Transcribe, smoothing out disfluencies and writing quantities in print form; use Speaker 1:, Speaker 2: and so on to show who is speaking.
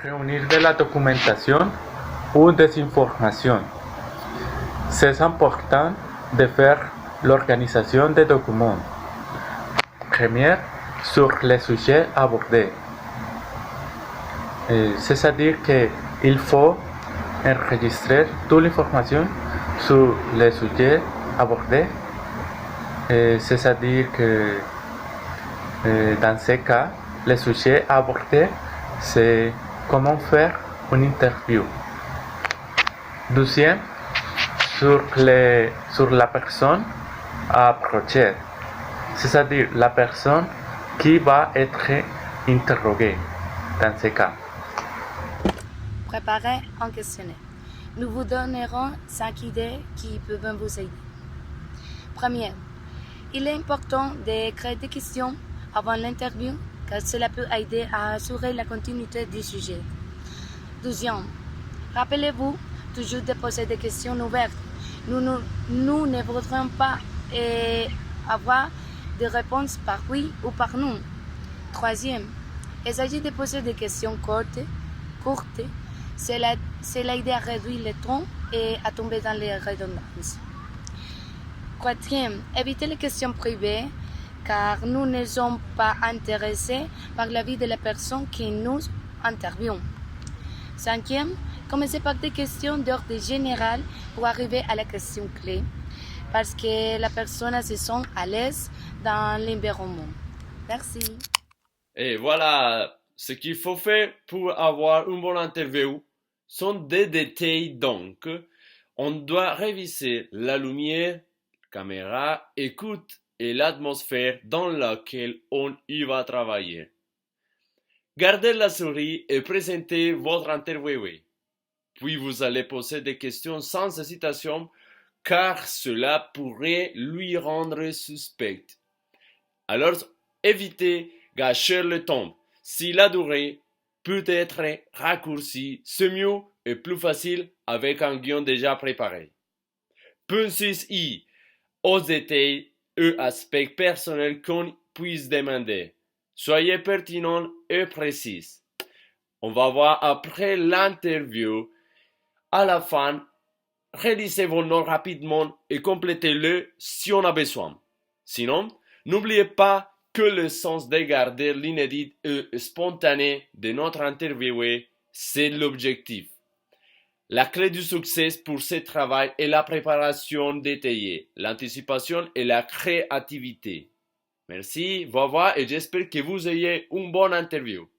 Speaker 1: Réunir de la documentation ou des informations. C'est important de faire l'organisation des documents. Première, sur les sujets abordés. C'est-à-dire qu'il faut enregistrer toute l'information sur les sujets abordés. C'est-à-dire que dans ce cas, le sujet abordé, c'est comment faire une interview. Deuxième, sur la personne à approcher, c'est-à-dire la personne qui va être interrogée dans ce cas.
Speaker 2: Préparez un questionnaire. Nous vous donnerons 5 idées qui peuvent vous aider. Première, il est important de créer des questions avant l'interview car cela peut aider à assurer la continuité du sujet. Deuxième, rappelez-vous toujours de poser des questions ouvertes. Nous ne voudrons pas avoir des réponses par oui ou par non. Troisième, essayez de poser des questions courtes. Cela aide à réduire le temps et à tomber dans les redondances. Quatrième, évitez les questions privées car nous ne sommes pas intéressés par la vie de la personne qui nous interviewons. Cinquième, commencez par des questions d'ordre général pour arriver à la question clé parce que la personne se sent à l'aise dans l'environnement. Merci.
Speaker 3: Et voilà, ce qu'il faut faire pour avoir une bonne interview sont des détails donc. On doit réviser la lumière, caméra, écoute et l'atmosphère dans laquelle on y va travailler. Gardez la souris et présentez votre interviewé. Puis vous allez poser des questions sans hésitation car cela pourrait lui rendre suspect. Alors évitez gâcher le temps. Si la durée peut être raccourcie, c'est mieux et plus facile avec un guion déjà préparé. Pensez-y aux détails et aspects personnels qu'on puisse demander. Soyez pertinent et précis. On va voir après l'interview. À la fin, réalisez vos noms rapidement et complétez-le si on a besoin. Sinon, n'oubliez pas que le sens de garder l'inédit et spontané de notre interviewé, c'est l'objectif. La clé du succès pour ce travail est la préparation détaillée, l'anticipation et la créativité. Merci, au revoir et j'espère que vous ayez une bonne interview.